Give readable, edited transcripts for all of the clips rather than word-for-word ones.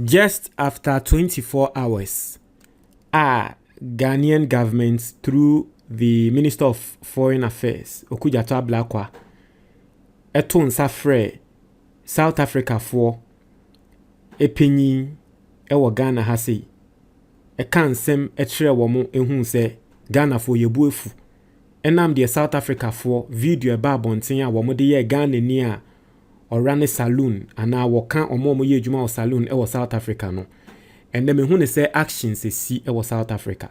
Just after 24 hours, Ghanaian government through the Minister of Foreign Affairs, Okujato Ablakwa, eto nsa frɛ South Africa for epinyi ewo Ghana ha sei. Eka nsɛm ekyerɛ wɔn ehun sɛ Ghana for yebu efu. Enam de South Africa for video ba abɔnten a wɔn de yɛ Ghana ni a ɔrane saloon ana wɔka ɔmo yɛ adwuma wɔ saloon ɛwɔ South Africa no. Ɛnna me hu ne sɛ actions esi ɛwɔ South Africa.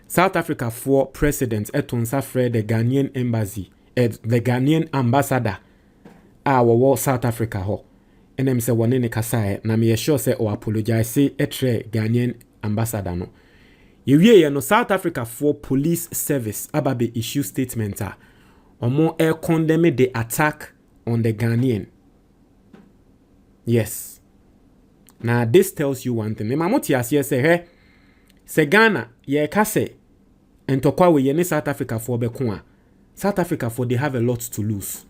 South Africa for president eto nsa frɛ the Ghanaian embassy, the Ghanaian ambassador a wɔwɔ South Africa ho. Ɛnna me sɛ wɔne ne kasa na me sure sɛ o apologize etre Ghanaian ambassador no. Yewie no South Africa for police service ababe issue statement a ɔmo condemn the attack on the Ghanaian. Yes. Now this tells you one thing. Mamoti asiye se Ghana ye kase entokwa we ye ne South Africa for beko. South Africa for they have a lot to lose.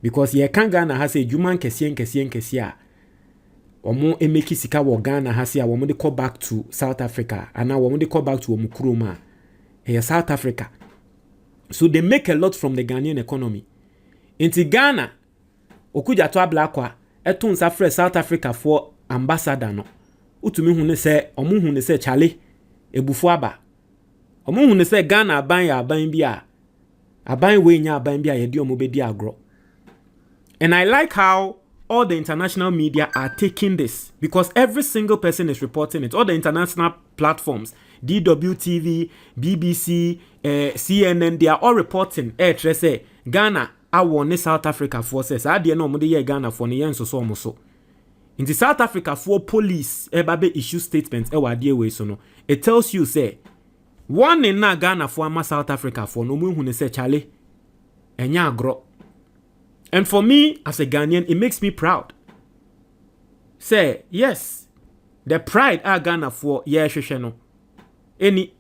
Because ye kan Ghana ha se juman kesiye a omo emeki sika wo Ghana ha se a womo de call back to South Africa and now womo de call back to omukroma. Hey South Africa. So they make a lot from the Ghanaian economy. Inti Ghana Okujato Ablakwa eto nsa frɛ South Africa for ambassador no. Utumi hu ne sɛ omo hu ne sɛ chale ebufu aba. Omo hu ne sɛ Ghana aban ya aban bi a aban we nya aban bi a yedi omo bedi agro. And I like how all the international media are taking this because every single person is reporting it. All the international platforms, DWTV, BBC, CNN, they are all reporting. Say Ghana I want South Africa forces. I didn't know mo de Ghana for ne yen so. In the South Africa for police ebabe issue statements wadie we so no. It tells you say one in na Ghana for ama South Africa for no mu hu ne say chale enya agro. And for me as a Ghanaian it makes me proud. Say yes, the pride Ghana for hwehwe no. Any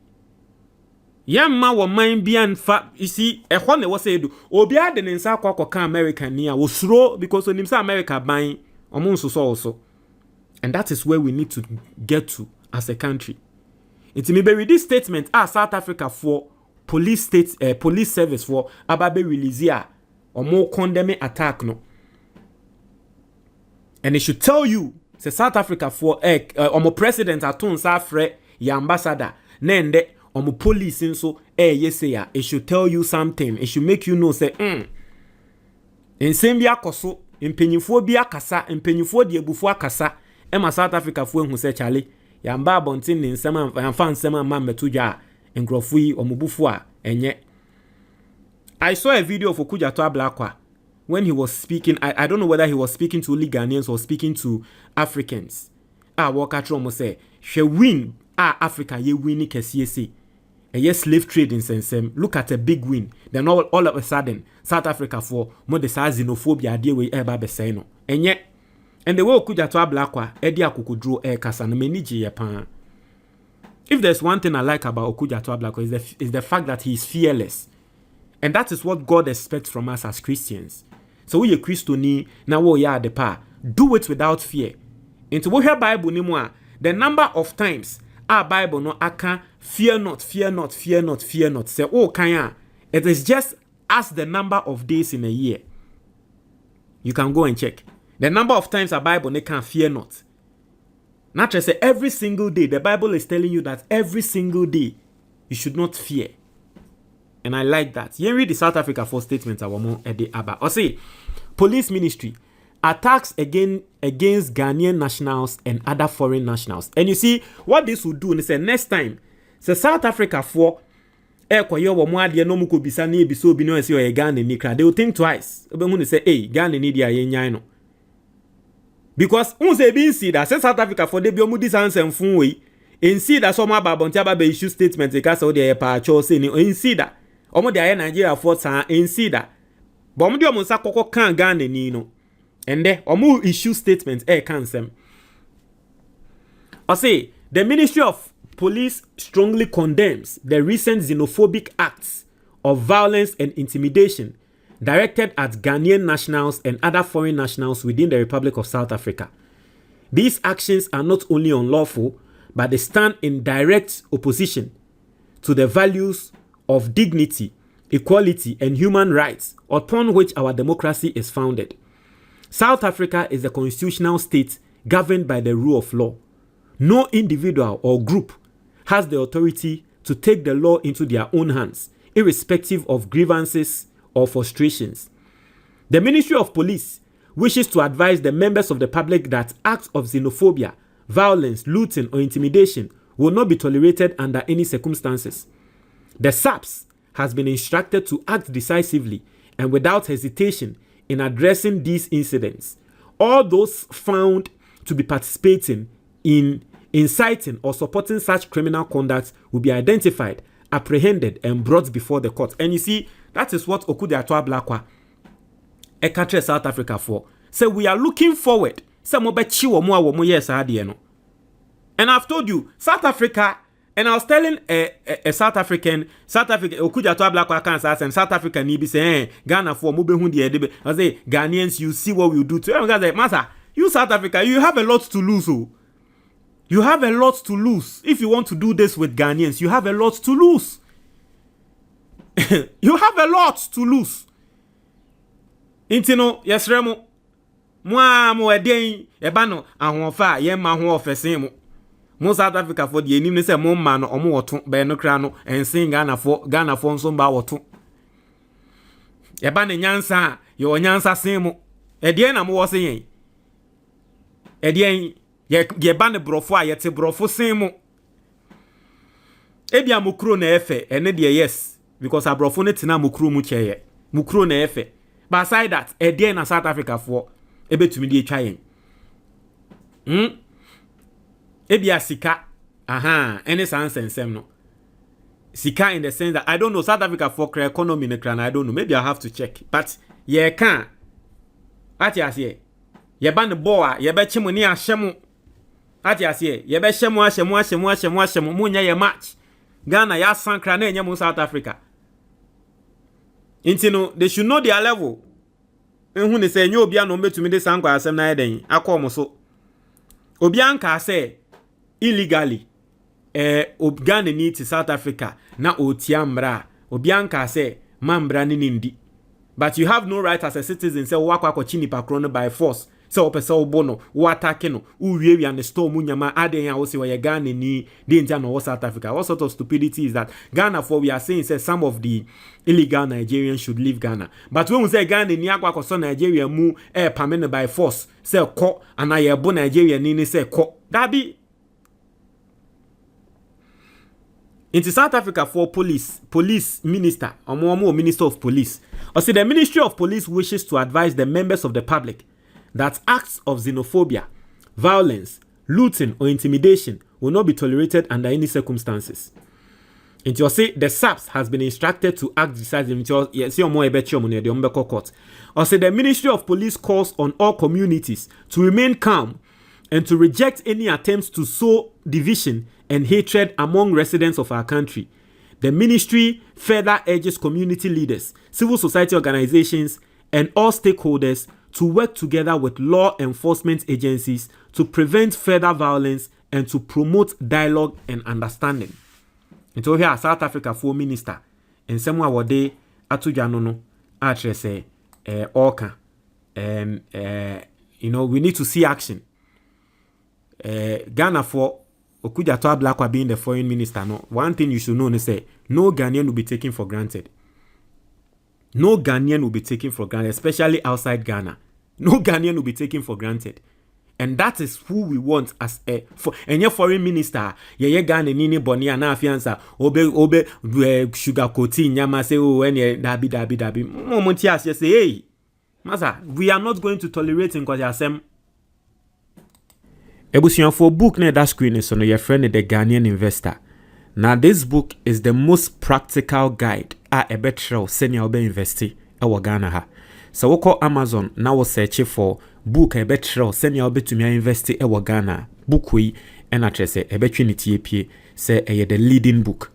Yamma wo man bian fa you see ehwo ne wo say do obi ade ne nsa akwa America ni a wo suro because onim say America ban omo nso so and that is where we need to get to as a country. It may be with this statement South Africa for police service for ababe release ya omo condemn attack no, and it should tell you say South Africa for omo president aton sa frɛ ya ambassador na ende omo police nso yes ya it should tell you something. It should make you know say ensem bi akoso empenyifo bi akasa empenyifo de ebufu akasa ema South Africa fo ehu se chale ya mba abontin ne nsem amfa nsem amma metudwa enkrofo yi omobufu a enye. I saw a video of Okujato Ablakwa when he was speaking. I don't know whether he was speaking to only Ghanaians or speaking to Africans. Wakatro mo say she win Africa ye win kesiye. A yes slave trade in sensem. Look at a big win. Then all of a sudden South Africa for more the xenophobia deal we eba beseno. And yet and the way Okujato Ablakwa edi akukudro kasa no meniji ye pan. If there's one thing I like about Okujato Ablakwa is the fact that he is fearless. And that is what God expects from us as Christians. So we are Christiani na wo ya de pa. Do it without fear. Into wo hear Bible ni mo the number of times our Bible no aka fear not. Say oh kan it is just as the number of days in a year. You can go and check. The number of times our Bible ne can fear not. Not just say every single day. The Bible is telling you that every single day you should not fear. And I like that. You read the South Africa for statements or say police ministry attacks against Ghanaian nationals and other foreign nationals. And you see what this will do and say next time say South Africa for they will think twice. Say hey Ghana need ya because say being see that South Africa for they be this answer fun way and see that some about issue statement because they pa say and see that omo de aye Nigeria for san ensi da but omo de omo nsa kokko kan Ghana ni no ende omo issue statement kan sem I say the Ministry of Police strongly condemns the recent xenophobic acts of violence and intimidation directed at Ghanaian nationals and other foreign nationals within the Republic of South Africa. These actions are not only unlawful, but they stand in direct opposition to the values of dignity, equality, and human rights upon which our democracy is founded. South Africa is a constitutional state governed by the rule of law. No individual or group has the authority to take the law into their own hands, irrespective of grievances or frustrations. The Ministry of Police wishes to advise the members of the public that acts of xenophobia, violence, looting, or intimidation will not be tolerated under any circumstances. The SAPS has been instructed to act decisively and without hesitation in addressing these incidents. All those found to be participating in inciting or supporting such criminal conduct will be identified, apprehended, and brought before the court. And you see, that is what Okudiatwa Blakwa Ekatre South Africa for. So we are looking forward. And I've told you, South Africa, and I was telling a South African, Okudiatwa Blakwa Kansas, and South African, he be saying, Ghana for Mubehundi, I say, Ghanaians, you see what we do to them. Guys, Master, you South Africa, you have a lot to lose. You have a lot to lose. If you want to do this with Ghanaians, you have a lot to lose. You have a lot to lose. Intino, yes, Remo. Mo edin ebano ahonfa ye ma ho ofese mo. Mo South Africa for the enim say mo ma no omo woto be no kra no ensin Ghana for nso mba woto. Eba ne nyansa ye onyansa sen mo. Edien na mo wo sen yen. Edien ye ba ne brofo a ye te brofo sen mo. Ebia mukro na efe ene de yes because abrofo ne tina mukro mu cheye. Mukro na efe. But aside that, edien na South Africa for ebe tumi di etwa yen. Ebia sika any sense no. Sika in the sense that I don't know South Africa for economy ne kra na I don't know. Maybe I have to check. But ye can ati ase ye ba ne boa ye be chemu ni ahyemu. Ati ase ye be hyemu munya ye match. Ghana ya sankra na enyemu South Africa. Intino they should know their level. Enhu ne say nyo obia no metumi de sankwa asem na eden akom so. Obia nka say illegally Ghana ni to South Africa na otia mbra. Obia nka say mambra ni ndi. But you have no right as a citizen say wakwa ko chinipa krono by force. Say opese obono wo attack no uwie and storm munyama aden ya wo say we Ghana ni danger no South Africa. What sort of stupidity is that? Ghana for we are saying say some of the illegal Nigerians should leave Ghana. But when we say Ghana ni akwa ko so Nigeria mu permanent by force say ko and aye bo Nigeria ni say ko. That be into South Africa for police minister or minister of police. Or say the Ministry of Police wishes to advise the members of the public that acts of xenophobia, violence, looting, or intimidation will not be tolerated under any circumstances. Until say the SAPS has been instructed to act decisively. Or say the Ministry of Police calls on all communities to remain calm and to reject any attempts to sow division and hatred among residents of our country. The ministry further urges community leaders, civil society organizations, and all stakeholders to work together with law enforcement agencies to prevent further violence and to promote dialogue and understanding. Until here, South Africa for minister, and somewhere where they atujanono address orca, we need to see action. Ghana for Okudiatwa Blakwa being the foreign minister. No, one thing you should know is say no Ghanaian will be taken for granted. No Ghanaian will be taken for granted, especially outside Ghana. No Ghanaian will be taken for granted. And that is who we want as a foreign minister. Ye Ghana nini boni ana afiansa obe sugar coating nyama say oh any dabi. Moment yes say hey. Masa, we are not going to tolerate in kwasem. Ebusian for book na that screen is on your friend the Ghanaian investor. Now this book is the most practical guide a better senior obe investi ewa Ghana ha. So we call Amazon now we search for book a better senior obe to me investi ewa Ghana. Book we and address a between it say the leading book.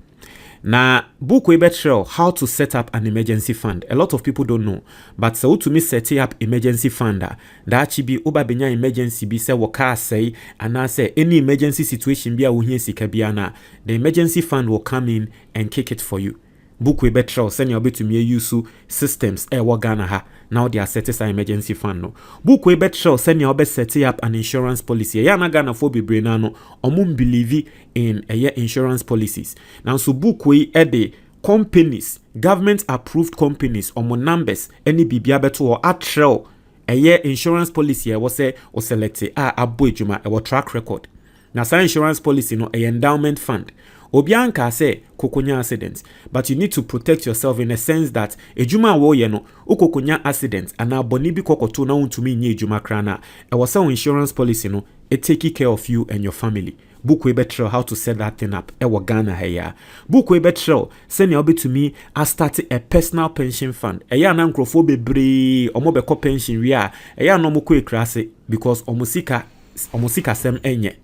Na book we betrayal how to set up an emergency fund. A lot of people don't know, but so to me setting up emergency fund that should be oba benya emergency be say waka say and I say any emergency situation be a wuhie sika bia na the emergency fund will come in and kick it for you. Book we betrayal send your bit to me use systems wa Ghana ha now they are setting up emergency fund no. Book we betrayal send your best setting up an insurance policy. Ya na Ghana for be brain no omum believe in insurance policies. Now so book we the companies, government approved companies omo numbers any bibia beto or atrel insurance policy was say or select abo ejuma e track record. Now sa insurance policy no endowment fund. Obianka say kokonya accident, but you need to protect yourself in a sense that ejuma wo ye no ukokonya accident and aboni bi kokoto na untumi nye ejuma krana e was insurance policy no it take care of you and your family. Book we better how to set that thing up. Ewa Ghana here. Book we better send your bit to me. I started a personal pension fund. Eya na nkrofo bebre omo beko pension ria. Eya no mo kwe krase because omusika sem enye.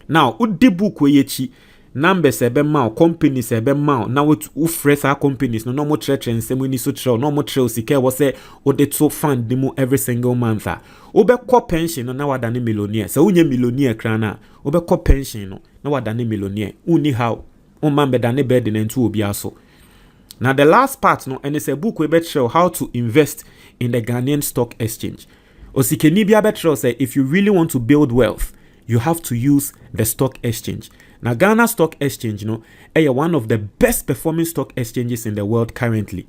Now, udi book we yechi numbers ebe ma companies ebe ma na wo fresh companies no mo tretre nsem ni so tre no mo tre osika wo se o de to fund demo every single month obekọ pension no na wadane millionaire se unye millionaire krana obekọ pension no na wadane millionaire uni how o man be dane bed na ntu obi aso. Now the last part no and it's a book we better how to invest in the Ghanaian stock exchange. Osikeni bia better say if you really want to build wealth you have to use the stock exchange. Now Ghana Stock Exchange one of the best performing stock exchanges in the world currently.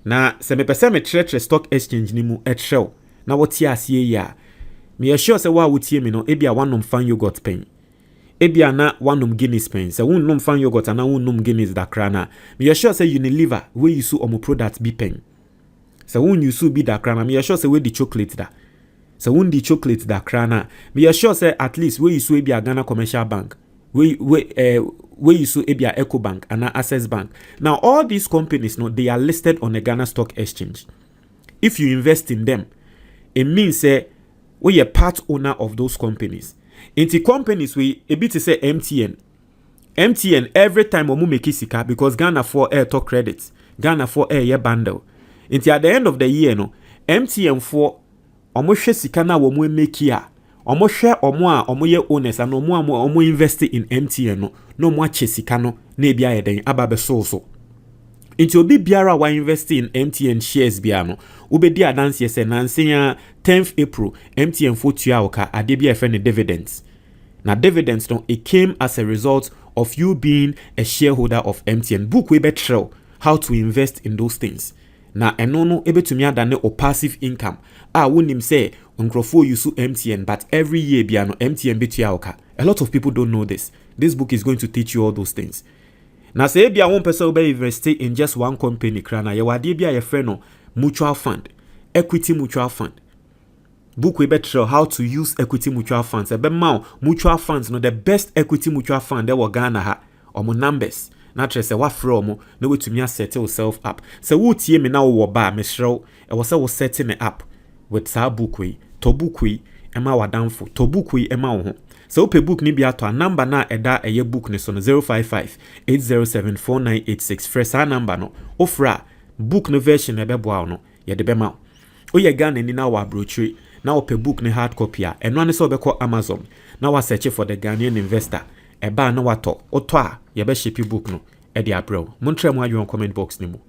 Now se me pese me tretre stock exchange ni mu etrel. Na what ya see ya. Me assure se wa wutie me no ebia wanom fan yogurt pen. Ebia na wanom Guinness pen. Se wonnom fan yogurt ana wonnom Guinness da krana. Me assure se Unilever we use omo product bi pen. Se won use bi da krana me assure se we di chocolate da. Se won di chocolate da krana. Me assure se at least we use ebia Ghana Commercial Bank. We use ebia Eco Bank and Access Bank. Now all these companies they are listed on the Ghana Stock Exchange. If you invest in them, it means we are part owner of those companies. Into companies we a bit to say MTN every time we make sika because Ghana for air talk credits, Ghana for air year bundle. Into at the end of the year MTN for omo sika na we make here. Omo share omo ye owners and omo invest in MTN no mo ache sika no na bia ye den aba be so. Into obi biara wa invest in MTN shares bia no obedi adanse ye se nanse ya 10th April MTN for tua oka ade bia friend dividends. Na dividends no it came as a result of you being a shareholder of MTN. Book we better how to invest in those things. Na eno no ebetumi adane o passive income. Wonim say nkrofo use MTN but every year bia no MTN betua oka. A lot of people don't know this. This book is going to teach you all those things. Na say bia one person will invest in just one company krana ye wade bia ye friend no mutual fund, equity mutual fund. Book we better how to use equity mutual funds. Ebe ma mutual funds no the best equity mutual fund there wa Ghana ha omo numbers. Naturally, say what from no way to me set yourself up. So wo tie me na wo ba me shrew e wo say wo setting it up with sa book we to book we e ma wadanfo to book we e ma wo ho. So pe book ni bia to a number na eda eye book ni so no 055-807-4986 fresh a number no ofra book no version e be boa no ye de be ma o ye Ghana ni na wa brochure na wo pe book ni hard copy a eno ane so be call Amazon na wa search for the Ghanaian investor eba na wato oto a ye be ship book no e de abro montre mo adwo comment box ni mu.